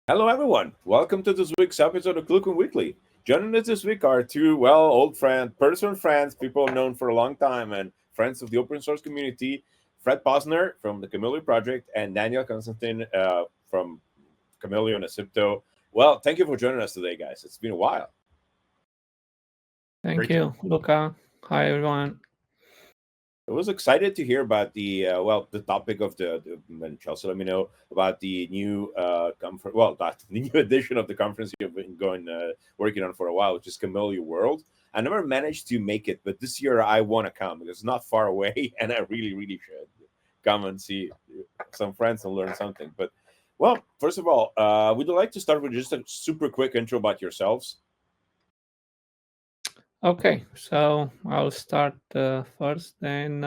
Hello, everyone. Welcome to this week's episode of ClueConWeekly. Joining us this week are two, old friends, personal friends, people known for a long time, and friends of the open source community. Fred Posner from the Kamailio project and Daniel Constantin from Kamailio and Asipto. Well, thank you for joining us today, guys. It's been a while. Thank Great to you, Luca. Hi, everyone. I was excited to hear about the topic of and Chelsea let me know about the new conference. Well, not the new edition of the conference you've been working on for a while, which is Kamailio World. I never managed to make it, but this year I want to come because it's not far away, and I really, really should come and see some friends and learn something. But well, first of all, would you like to start with just a super quick intro about yourselves? Okay, so I'll start first. Then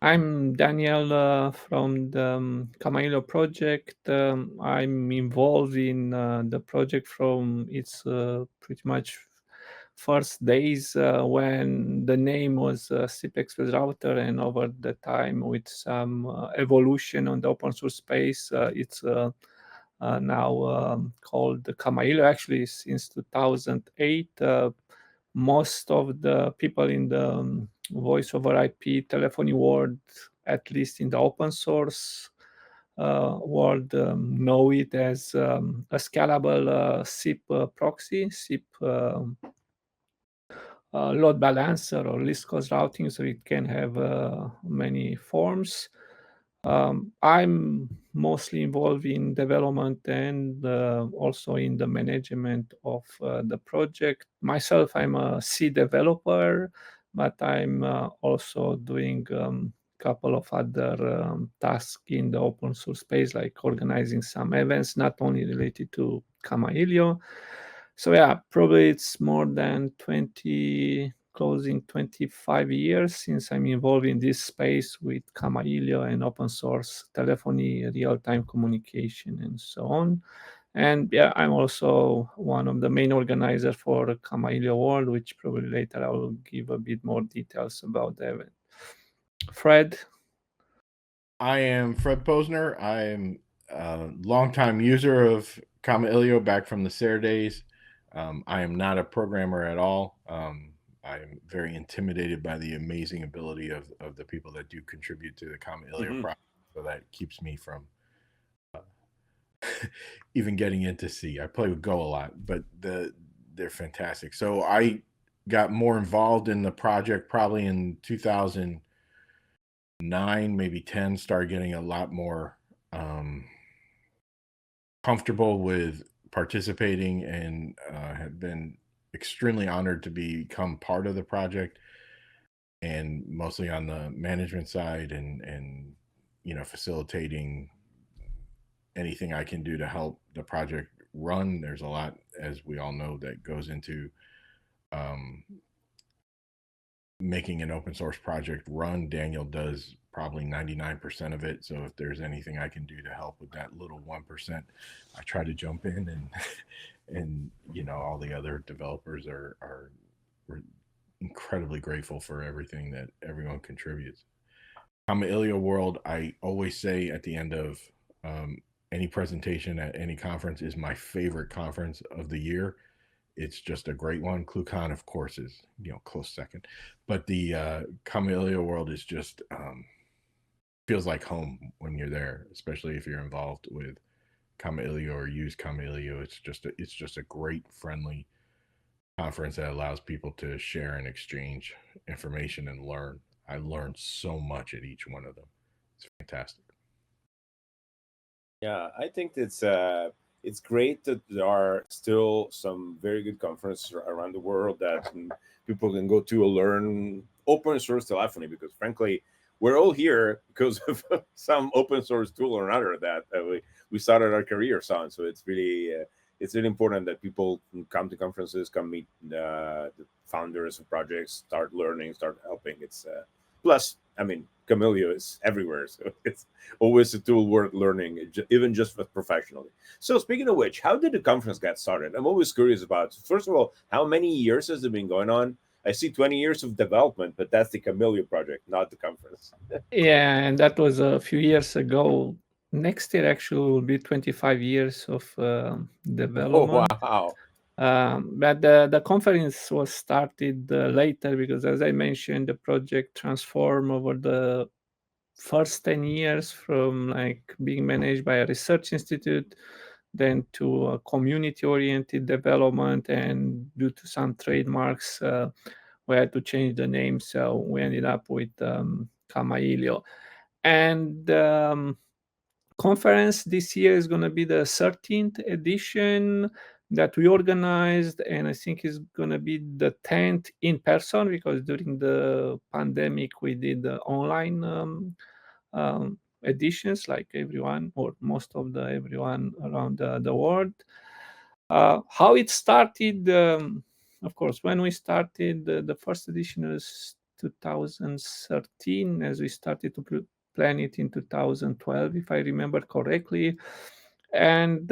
I'm Daniel from the Kamailio project. I'm involved in the project from its pretty much first days when the name was SIP Express Router, and over the time, with some evolution on the open source space, it's now called the Kamailio. Actually, since 2008. Most of the people in the voice over IP telephony world, at least in the open source world, know it as a scalable SIP proxy, SIP load balancer or least cost routing, so it can have many forms. I'm mostly involved in development and also in the management of the project. Myself, I'm a C developer, but I'm also doing couple of other tasks in the open source space, like organizing some events, not only related to Kamailio. So yeah, probably it's more than 20, closing 25 years since I'm involved in this space with Kamailio and open source telephony, real-time communication, and so on. And yeah, I'm also one of the main organizers for Kamailio World, which probably later I will give a bit more details about the event. Fred? I am Fred Posner. I am a longtime user of Kamailio back from the SARE days. I am not a programmer at all. I am very intimidated by the amazing ability of the people that do contribute to the Kamailio project. So that keeps me from uh, even getting into C. I play with Go a lot, but they're fantastic. So I got more involved in the project probably in 2009, maybe 10. Started getting a lot more comfortable with participating, and have been extremely honored to become part of the project, and mostly on the management side, and facilitating anything I can do to help the project run. There's a lot, as we all know, that goes into um, making an open source project run. Daniel does probably 99% of it. So if there's anything I can do to help with that little 1%, I try to jump in, and and all the other developers are we're incredibly grateful for everything that everyone contributes. Kamailio World, I always say at the end of any presentation at any conference, is my favorite conference of the year. It's just a great one. ClueCon, of course, is close second, but the Kamailio World is just feels like home when you're there, especially if you're involved with Kamailio or use Kamailio. It's just a great, friendly conference that allows people to share and exchange information and learn. I learned so much at each one of them. It's fantastic. Yeah, I think it's great that there are still some very good conferences around the world that people can go to learn open source telephony because frankly we're all here because of some open source tool or another that we started our careers on. So it's really important that people can come to conferences, come meet the founders of projects, start learning, start helping. It's plus, I mean, Camilio is everywhere, so it's always a tool worth learning, even just professionally. So, speaking of which, how did the conference get started? I'm always curious about. First of all, how many years has it been going on? I see 20 years of development, but that's the Camilio project, not the conference. Yeah, and that was a few years ago. next year actually will be 25 years of Oh development. wow! But the conference was started later because, as I mentioned, the project transformed over the first 10 years from like being managed by a research institute, then to a community-oriented development, and due to some trademarks, we had to change the name. So we ended up with Kamailio. And conference this year is going to be the 13th edition that we organized, and I think it's going to be the 10th in person, because during the pandemic we did the online editions, like everyone or most of the everyone around the world. How it started, of course, when we started, the first edition was 2013, as we started to plan it in 2012, if I remember correctly. And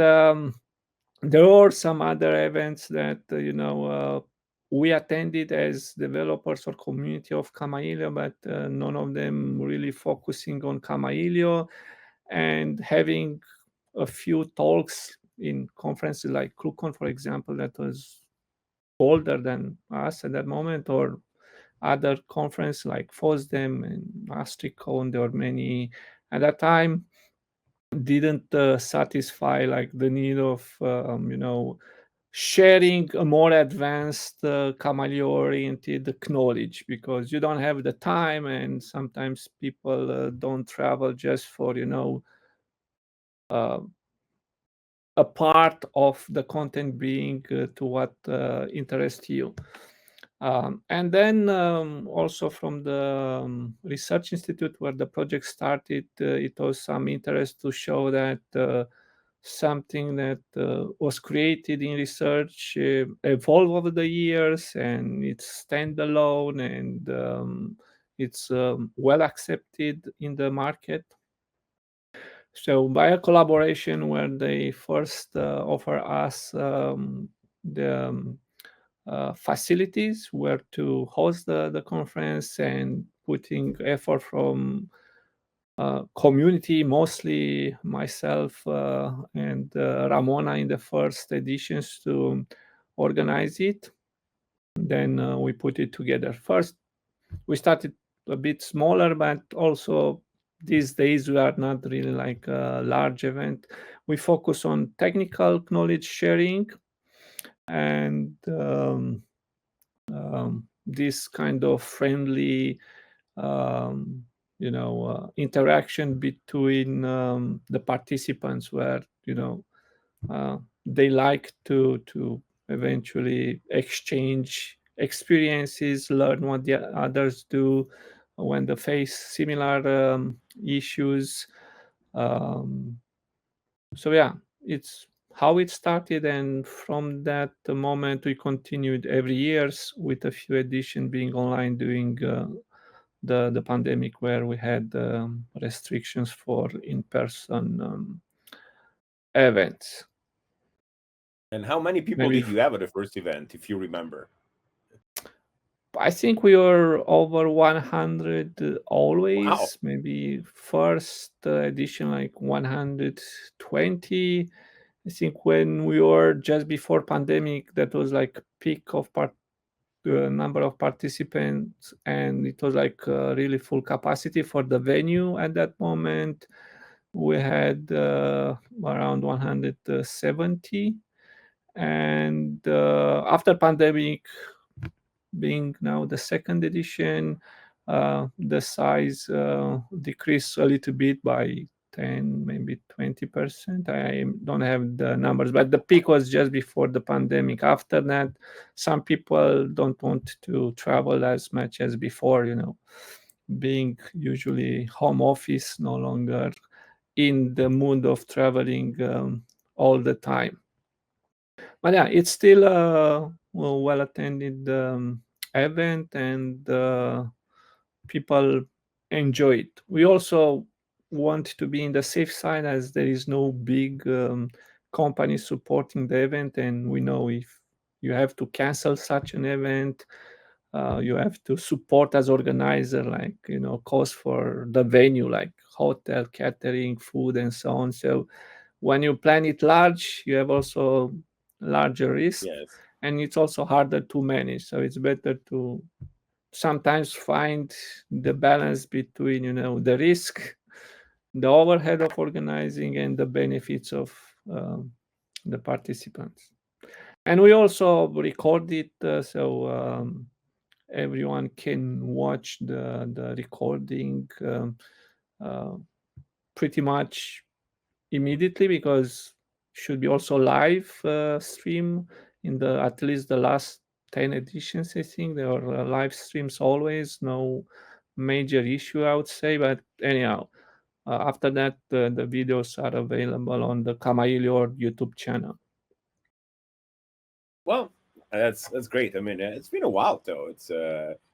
there were some other events that, we attended as developers or community of Kamailio, but none of them really focusing on Kamailio, and having a few talks in conferences like ClueCon, for example, that was older than us at that moment, or other conference like FOSDEM and Astricon. There were many at that time, didn't satisfy like the need of sharing a more advanced Kamailio oriented knowledge, because you don't have the time, and sometimes people don't travel just for uh, a part of the content being to what interests you. And then also from the research institute where the project started, it was some interest to show that something that was created in research evolved over the years, and it's standalone, and it's well accepted in the market. So by a collaboration where they first offer us the facilities where to host the conference, and putting effort from community, mostly myself and Ramona in the first editions, to organize it. Then we put it together. First, we started a bit smaller, but also these days we are not really like a large event. We focus on technical knowledge sharing, and this kind of friendly interaction between the participants, where they like to eventually exchange experiences, learn what the others do when they face similar issues. Um, so yeah, it's how it started, and from that moment we continued every years, with a few editions being online during the pandemic, where we had restrictions for in-person events. And how many people Maybe did you have at the first event, if you remember? I think we were over 100 Wow. always. Maybe first edition like 120. I think when we were just before pandemic, that was like peak of number of participants, and it was like really full capacity for the venue at that moment. We had around 170, and after pandemic, being now the second edition, the size decreased a little bit by 10, maybe 20%. I don't have the numbers, but the peak was just before the pandemic. After that, some people don't want to travel as much as before, being usually home office, no longer in the mood of traveling all the time. But yeah, it's still a well attended event, and people enjoy it. We also want to be in the safe side, as there is no big company supporting the event, and we know if you have to cancel such an event, you have to support as organizer, like cost for the venue, like hotel, catering, food, and so on. So when you plan it large, you have also larger risk, Yes. and it's also harder to manage. So it's better to sometimes find the balance between the risk, the overhead of organizing, and the benefits of the participants. And we also record it, so everyone can watch the recording uh, pretty much immediately, because should be also live stream in the at least the last 10 editions. I think there are live streams always, no major issue, I would say. But anyhow, after that, the videos are available on the Kamailio YouTube channel. Well, that's great. I mean, it's been a while though. It's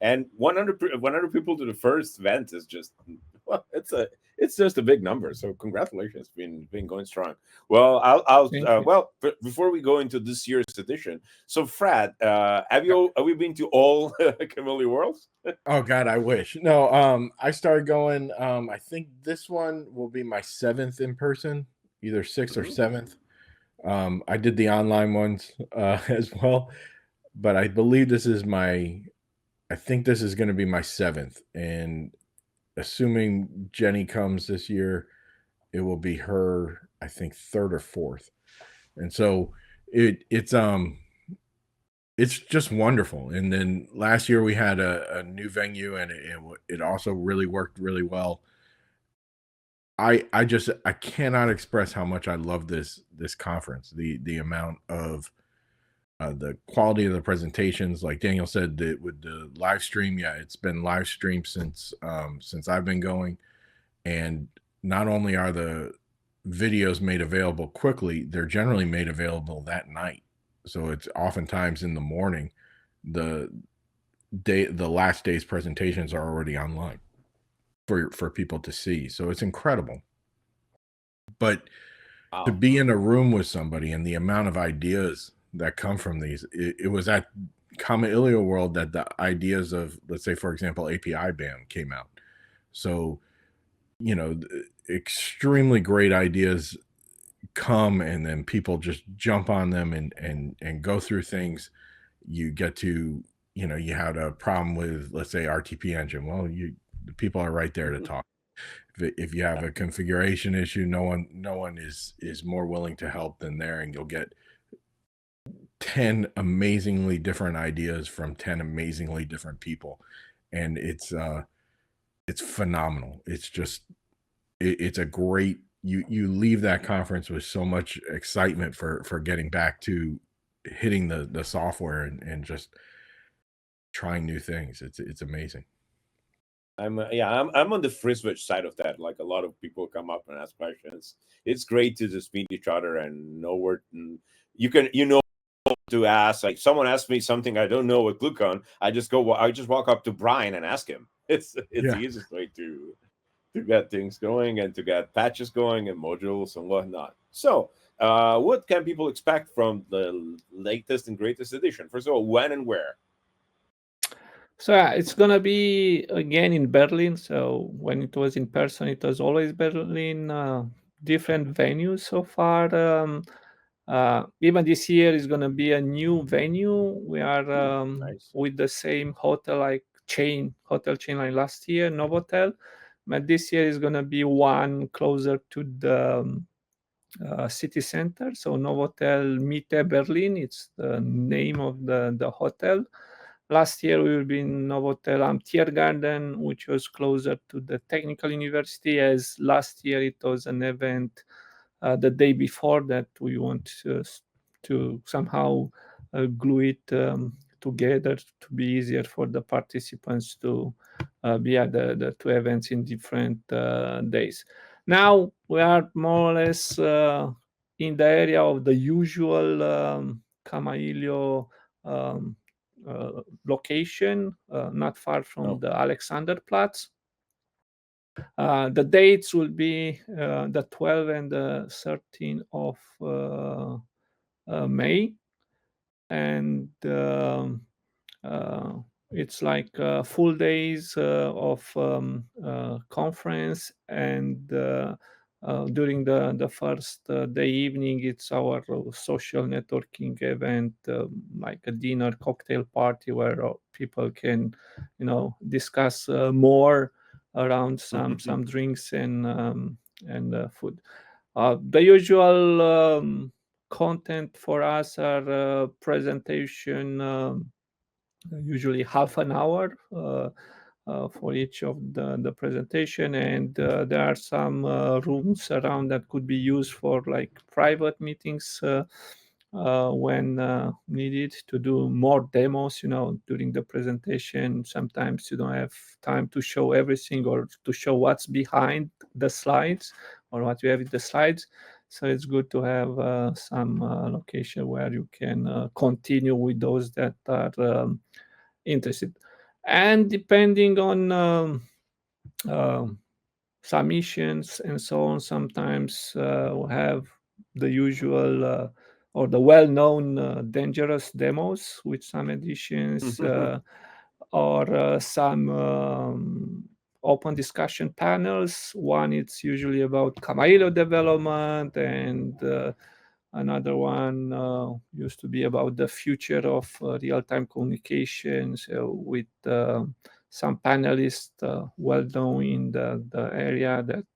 and 100 people to the first event is just, well, it's just a big number. So congratulations, been going strong. Well, I'll Thank you. well, before we go into this year's edition, so Fred, have you been to all Kamailio Worlds? Oh God, I wish. No, I started going. I think this one will be my 7th in person, either 6th or 7th. I did the online ones as well, but I believe this is I think this is going to be my 7th, and assuming Jenny comes this year, it will be her, I think, 3rd or 4th. And so it's just wonderful. And then last year we had a new venue, and it also really worked really well. I cannot express how much I love this conference. The amount of the quality of the presentations, like Daniel said, that with the live stream, yeah, it's been live streamed since I've been going. And not only are the videos made available quickly, they're generally made available that night. So it's oftentimes in the morning. The last day's presentations are already online for people to see. So it's incredible. But Wow. to be in a room with somebody and the amount of ideas that come from these, it was at Kamailio World that the ideas of, let's say, for example, API ban came out. So, extremely great ideas come, and then people just jump on them and go through things. You get to, you had a problem with, let's say, RTP engine. Well, the people are right there to talk. If you have a configuration issue, no one is more willing to help than there, and you'll get 10 amazingly different ideas from 10 amazingly different people, and it's phenomenal. It's just it's a great, you leave that conference with so much excitement for getting back to hitting the software and just trying new things. It's amazing. I'm I'm on the free switch side of that. Like, a lot of people come up and ask questions. It's great to just meet each other and know where you can to ask. Like, someone asks me something I don't know with ClueCon, I just walk up to Brian and ask him. It's the easiest way to get things going and to get patches going and modules and whatnot. So, what can people expect from the latest and greatest edition? First of all, when and where? So yeah, it's gonna be again in Berlin. So when it was in person, it was always Berlin. Different venues so far. Even this year is gonna be a new venue. We are Nice. with the same hotel hotel chain like last year, Novotel, but this year is gonna be one closer to the city center. So Novotel Mitte Berlin. It's the name of the hotel. Last year we will be in Novotel am Tiergarten, which was closer to the technical university, as last year it was an event the day before that we want to somehow glue it together to be easier for the participants to be at the two events in different days. Now we are more or less in the area of the usual Kamailio location, not far from the Alexanderplatz. The dates will be the 12th and the 13th of May, and it's like full days of conference, and during the first day evening, it's our social networking event, like a dinner cocktail party where people can, discuss more around some drinks and food. The usual content for us are presentation. Usually half an hour for each of the presentation, and there are some rooms around that could be used for like private meetings when needed to do more demos. During the presentation, sometimes you don't have time to show everything or to show what's behind the slides or what you have in the slides. So it's good to have some location where you can continue with those that are interested. And depending on submissions and so on, sometimes we'll have the usual or the well-known dangerous demos with some editions or some open discussion panels. One, it's usually about Kamailio development, and another one used to be about the future of real-time communications with some panelists well known in the area that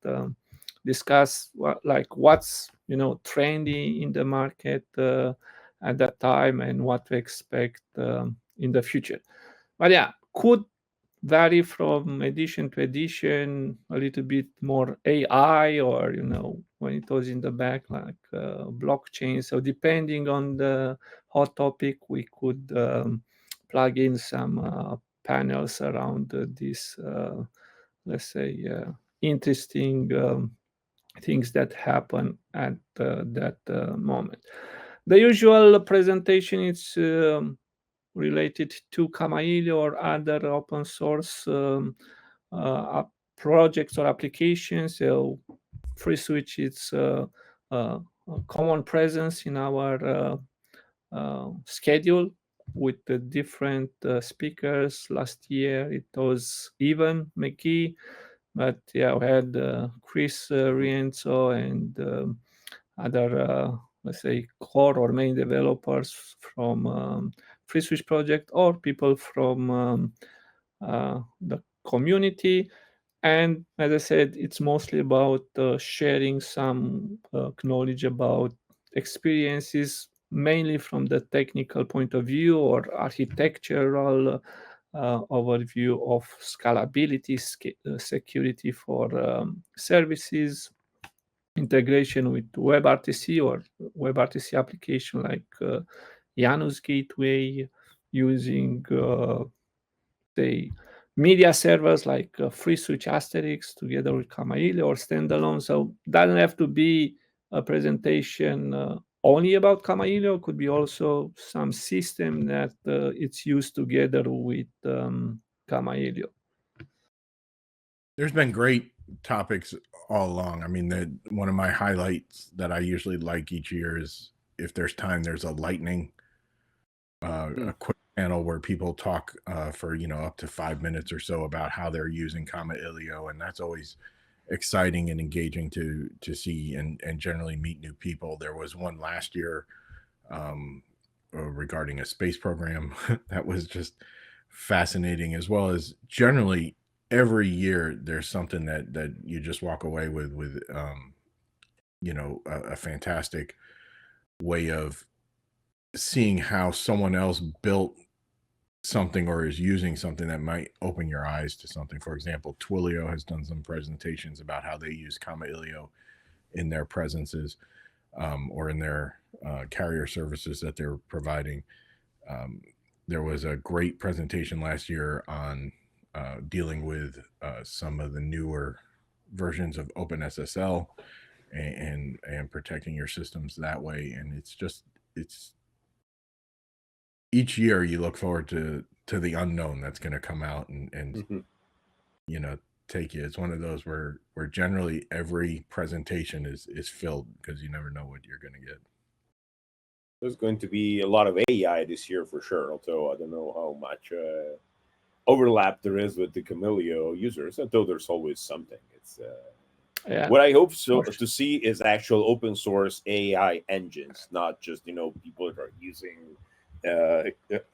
discuss what's trendy in the market at that time and what to expect in the future. But yeah, could vary from edition to edition, a little bit more AI, or when it was in the back like blockchain. So depending on the hot topic, we could plug in some panels around this let's say interesting things that happen at that moment. The usual presentation is related to Kamailio or other open source projects or applications. So FreeSwitch is a common presence in our schedule with the different speakers. Last year it was Ivan McGee, but yeah, we had Chris Rienzo and other, let's say, core or main developers from FreeSwitch project or people from the community. And as I said, it's mostly about sharing some knowledge about experiences, mainly from the technical point of view or architectural overview of scalability, security for services, integration with WebRTC or WebRTC application like Janus Gateway, using say media servers like FreeSwitch Asterix together with Kamailio or standalone. So doesn't have to be a presentation only about Kamailio. Could be also some system that it's used together with Kamailio. There's been great topics all along. I mean, one of my highlights that I usually like each year is, if there's time, there's a lightning, a quick panel where people talk for up to 5 minutes or so about how they're using Kamailio, and that's always exciting and engaging to see and generally meet new people. There was one last year regarding a space program that was just fascinating, as well as generally every year there's something that you just walk away with a fantastic way of seeing how someone else built something or is using something that might open your eyes to something. For example, Twilio has done some presentations about how they use Kamailio in their presences or in their carrier services that they're providing. There was a great presentation last year on dealing with some of the newer versions of OpenSSL and protecting your systems that way. And it's each year you look forward to the unknown that's going to come out and take you. It's one of those where generally every presentation is filled, because you never know what you're going to get. There's going to be a lot of AI this year for sure, although I don't know how much overlap there is with the Kamailio users, although there's always something. It's Yeah. what I hope to see is actual open source AI engines, not just people that are using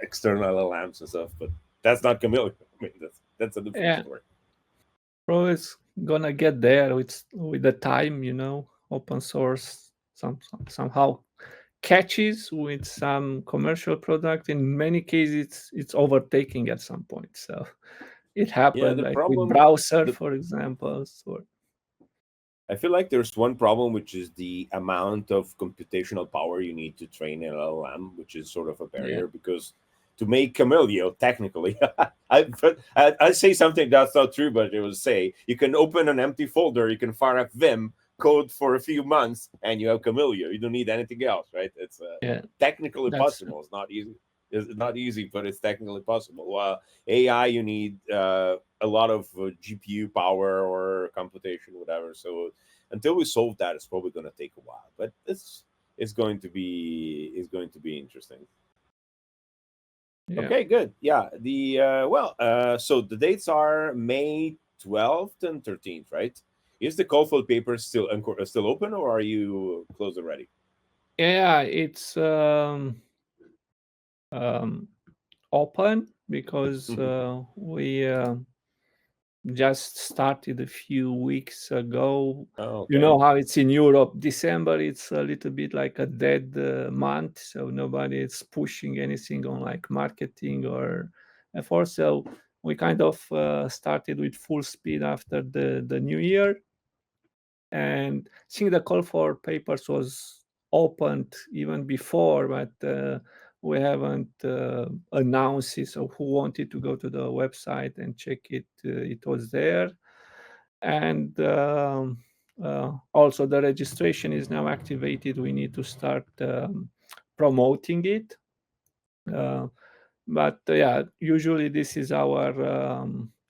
external LLMs and stuff. But that's not Kamailio. I mean, that's a different story. Probably it's gonna get there with the time, open source somehow catches with some commercial product. In many cases, it's overtaking at some point. So it happened the like problem, with browser, for example. So I feel like there's one problem, which is the amount of computational power you need to train an LLM, which is sort of a barrier because to make Kamailio, technically, I say something that's not true, but it will say you can open an empty folder, you can fire up Vim, code for a few months, and you have Kamailio. You don't need anything else, right? It's technically possible. It's not easy. It's not easy, but it's technically possible. While AI, you need a lot of GPU power or computation, whatever. So until we solve that, it's probably going to take a while. But it's going to be interesting. Yeah. Okay, good. Yeah. So the dates are May 12th and 13th, right? Is the call for paper still open, or are you closed already? Yeah, it's open because we just started a few weeks ago. Okay. You know how it's in Europe. December, it's a little bit like a dead month, so nobody is pushing anything on like marketing or effort. So we kind of started with full speed after the new year. And I think the call for papers was opened even before, but we haven't announced it. So who wanted to go to the website and check it, it was there. And also the registration is now activated. We need to start promoting it. But yeah, usually this is our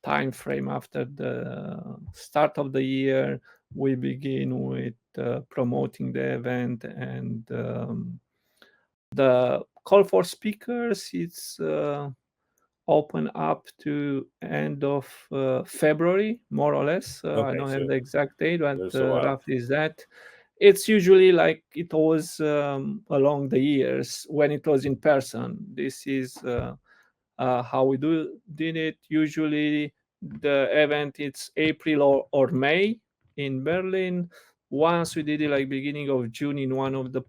time frame. After the start of the year, we begin with promoting the event, and the call for speakers, it's open up to end of February, more or less. I don't have the exact date, but roughly is that. It's usually like it was along the years when it was in person. This is how we did it. Usually the event, it's April or May in Berlin. Once we did it like beginning of June in one of the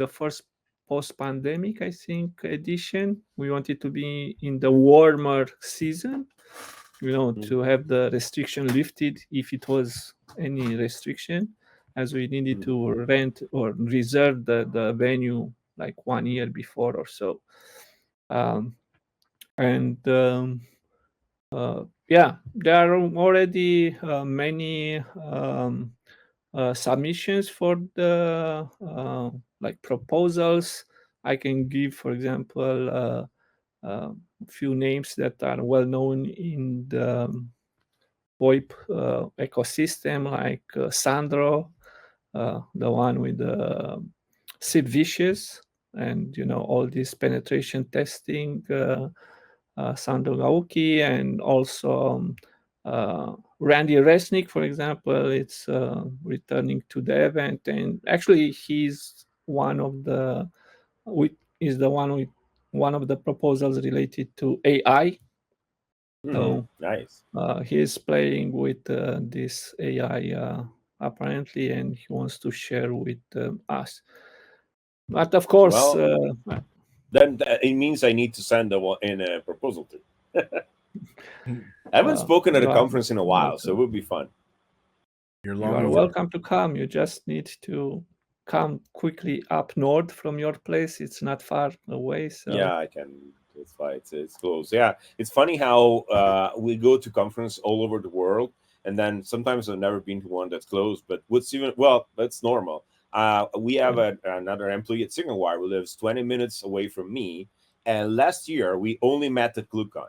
first post-pandemic, I think, edition. We wanted to be in the warmer season, to have the restriction lifted if it was any restriction, as we needed to rent or reserve the venue like 1 year before or so. Yeah, there are already many submissions for the like proposals. I can give, for example, a few names that are well known in the VoIP ecosystem, like Sandro, the one with the Sid Vicious, and all this penetration testing. Sandro Gauki, and also Randy Resnick, for example, it's returning to the event, and actually he's one of the one of the proposals related to AI. So nice. He's playing with this AI apparently, and he wants to share with us. But of course, then it means I need to send a proposal to. I haven't spoken at a conference in a while, so it would be fun. You are welcome to come. You just need to come quickly up north from your place. It's not far away. So yeah, I can. It's fine. It's close. Yeah, it's funny how we go to conference all over the world, and then sometimes I've never been to one that's closed. But what's that's normal. We have another employee at SignalWire who lives 20 minutes away from me, and last year we only met at ClueCon.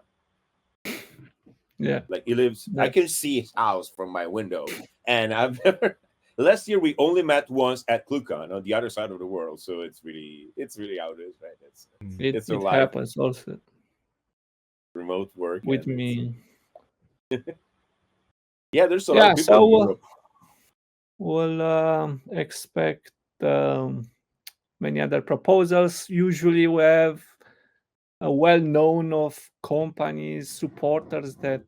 Yeah, like he lives. I can see his house from my window, and I've never. Last year we only met once at ClueCon on the other side of the world, so it's really how it is, right? It's it happens also. remote work with and me. yeah, there's a lot of people in Europe. We'll expect many other proposals. Usually we have a well-known of companies, supporters that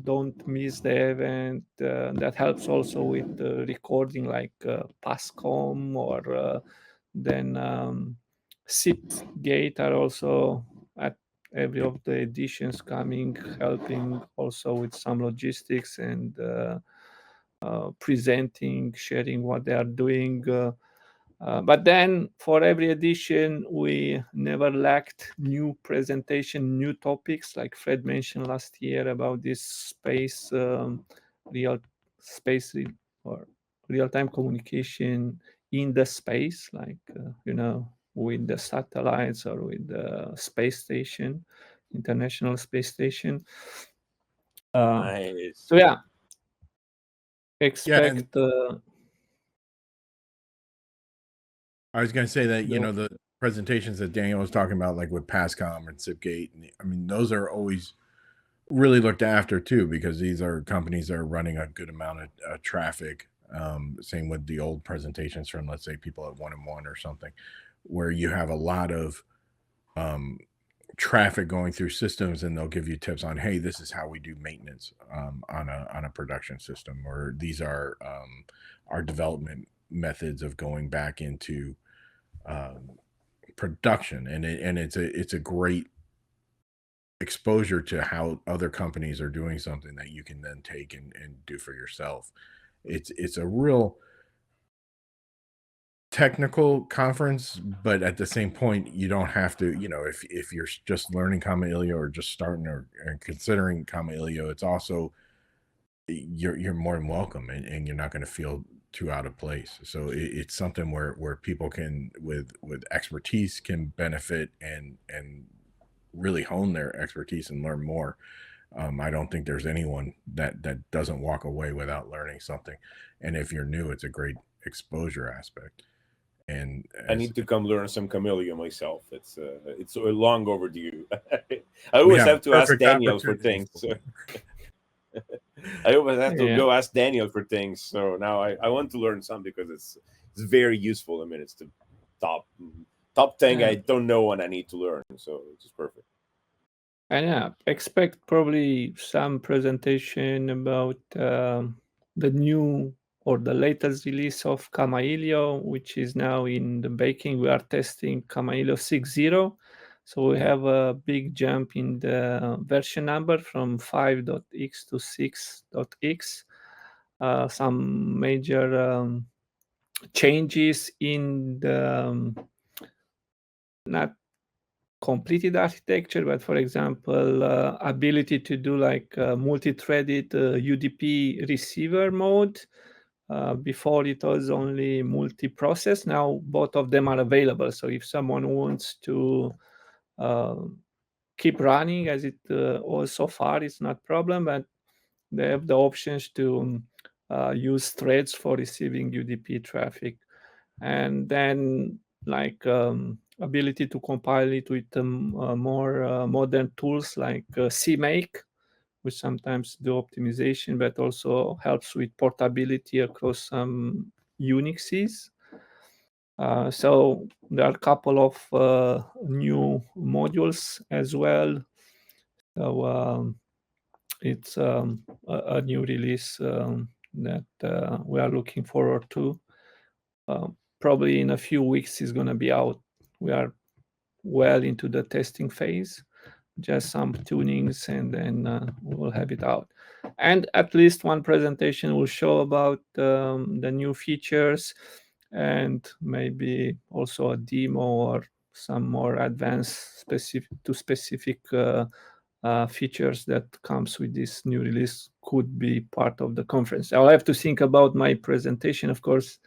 don't miss the event. That helps also with recording, like Pascom or then Gate are also at every of the editions coming, helping also with some logistics and presenting, sharing what they are doing. But then for every edition, we never lacked new presentation, new topics, like Fred mentioned last year about this space, real space or real-time communication in the space, like, with the satellites or with the space station, International Space Station. Nice. So yeah, expect... I was going to say that, the presentations that Daniel was talking about, like with Pascom and Zipgate, I mean, those are always really looked after too, because these are companies that are running a good amount of traffic. Same with the old presentations from, let's say, people at 1&1 or something, where you have a lot of traffic going through systems, and they'll give you tips on, hey, this is how we do maintenance on a production system, or these are our development methods of going back into production, and it's a great exposure to how other companies are doing something that you can then take and do for yourself. It's a real technical conference, but at the same point, you don't have to, if you're just learning Kamailio or just starting or considering Kamailio, it's also, you're more than welcome, and you're not going to feel too out of place. So it's something where people can with expertise can benefit and really hone their expertise and learn more. I don't think there's anyone that doesn't walk away without learning something. And if you're new, it's a great exposure aspect. And I need to come learn some Kamailio myself. It's long overdue. I always have to ask Daniel for things. So. I always have to go ask Daniel for things. So now I want to learn some, because it's very useful. I mean, it's the top thing I don't know and I need to learn. So it's just perfect. And expect probably some presentation about the new or the latest release of Kamailio, which is now in the baking. We are testing Kamailio 6.0. So we have a big jump in the version number from 5.x to 6.x. Some major changes in the not completed architecture, but for example, ability to do like multi-threaded UDP receiver mode. Before it was only multi-process. Now both of them are available. So if someone wants to keep running as it was so far, it's not a problem, but they have the options to use threads for receiving UDP traffic. And then like ability to compile it with more modern tools like CMake, which sometimes do optimization, but also helps with portability across some Unixes. So there are a couple of new modules as well. So it's a new release that we are looking forward to. Probably in a few weeks is going to be out. We are well into the testing phase, just some tunings, and then we'll have it out. And at least one presentation will show about the new features, and maybe also a demo or some more advanced specific features that comes with this new release could be part of the conference. I'll have to think about my presentation. Of course,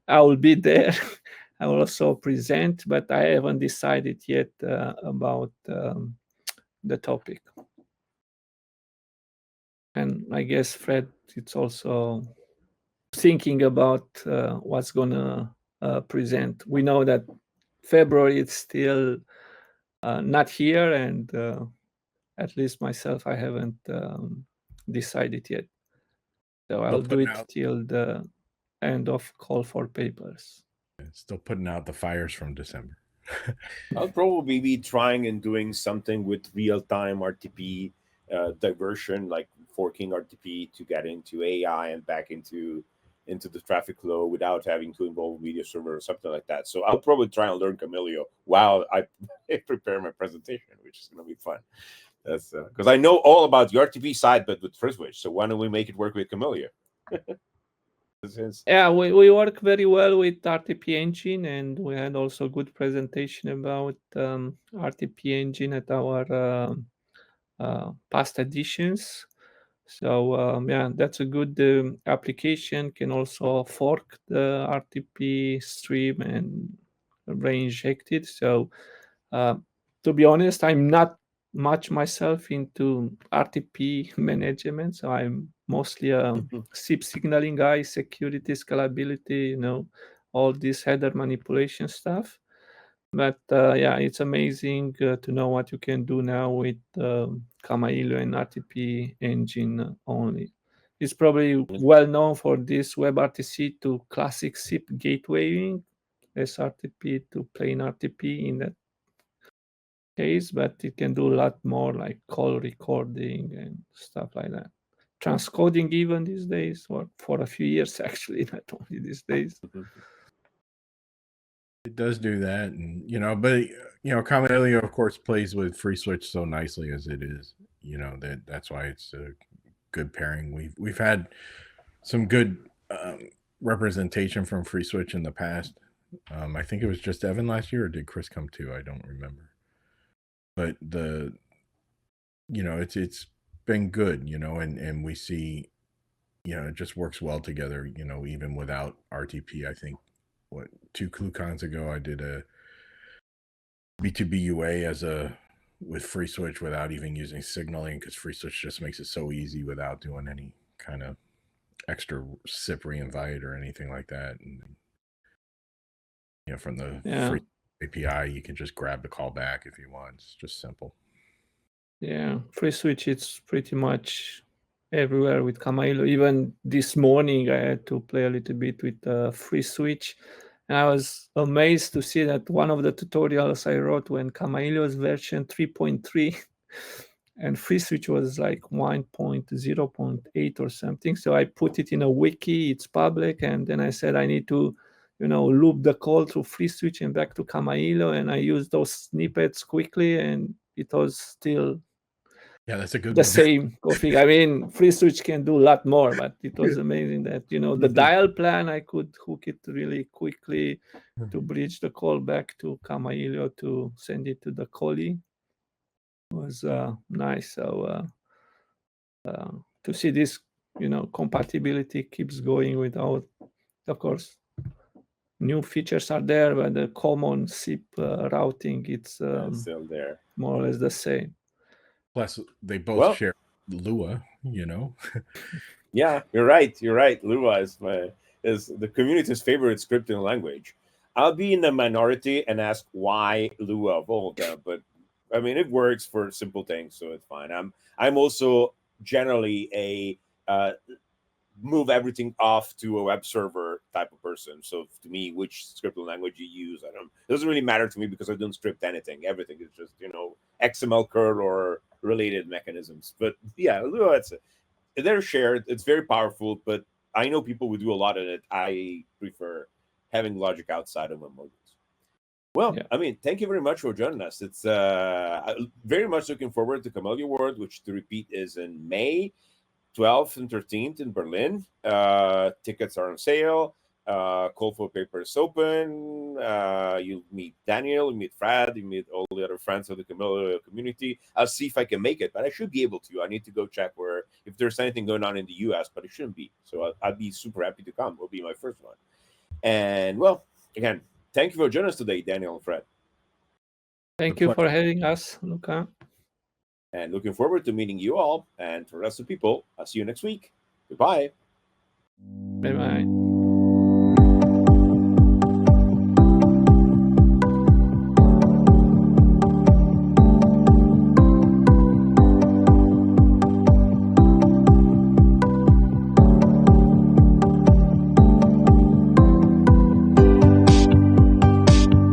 I will be there. I will also present, but I haven't decided yet about the topic. And I guess Fred, it's also thinking about what's gonna present. We know that February it's still not here, and at least myself, I haven't decided yet. So I'll do putting it out- till the end of call for papers. Still putting out the fires from December. I'll probably be trying and doing something with real-time RTP diversion, like forking RTP to get into AI and back into the traffic flow without having to involve media server or something like that. So I'll probably try and learn Kamailio while I prepare my presentation, which is going to be fun. That's because I know all about the RTP side, but with FreeSwitch. So why don't we make it work with Kamailio? Yeah, we work very well with RTP engine, and we had also good presentation about RTP engine at our past editions. So yeah, that's a good application. Can also fork the RTP stream and reinject it. So to be honest, I'm not much myself into RTP management. So I'm mostly a SIP signaling guy, security, scalability, all this header manipulation stuff. But yeah, it's amazing to know what you can do now with Kamailio and RTP engine only. It's probably well known for this WebRTC to classic SIP gatewaying, SRTP to plain RTP in that case, but it can do a lot more like call recording and stuff like that. Transcoding even these days, or for a few years actually, not only these days. It does do that, and but Kamailio, of course, plays with FreeSwitch so nicely as it is. That's why it's a good pairing. We've had some good representation from FreeSwitch in the past. I think it was just Evan last year, or did Chris come too? I don't remember. But it's been good, and we see, it just works well together, even without RTP. I think 2 ClueCons ago, I did a B2B UA with FreeSwitch without even using signaling, because FreeSwitch just makes it so easy without doing any kind of extra SIP reinvite or anything like that. And from the free API, you can just grab the callback if you want. It's just simple. Yeah, FreeSwitch, it's pretty much everywhere with Kamailio. Even this morning, I had to play a little bit with FreeSwitch. And I was amazed to see that one of the tutorials I wrote when Kamailio's version 3.3 and FreeSwitch was like 1.0.8 or something. So I put it in a wiki, it's public, and then I said I need to, loop the call through FreeSwitch and back to Kamailio, and I used those snippets quickly, and it was still that's a good the same config. I mean, FreeSwitch can do a lot more, but it was amazing that the dial plan, I could hook it really quickly to bridge the call back to Kamailio to send it to the callee. Was nice. So to see this, compatibility keeps going without, of course, new features are there, but the common SIP routing, it's still there, more or less the same. Plus, they both share Lua, Yeah, you're right. Lua is the community's favorite scripting language. I'll be in the minority and ask why Lua of all them, but I mean it works for simple things, so it's fine. I'm also generally a move everything off to a web server type of person. So to me, which scripting language you use, it doesn't really matter to me because I don't script anything. Everything is just XML code or related mechanisms. But yeah, Lua, they're shared. It's very powerful, but I know people who do a lot of it. I prefer having logic outside of my modules. Well, yeah. I mean, thank you very much for joining us. It's very much looking forward to Kamailio World, which to repeat is in May 12th and 13th in Berlin. Tickets are on sale. Call for paper is open. You meet Daniel, you meet Fred, you meet all the other friends of the Kamailio community. I'll see if I can make it, but I should be able to. I need to go check if there's anything going on in the US, but it shouldn't be. So I'd be super happy to come. It'll be my first one. And well, again, thank you for joining us today, Daniel and Fred. Thank you for having us, Luca. And looking forward to meeting you all. And for the rest of the people, I'll see you next week. Goodbye. Bye-bye.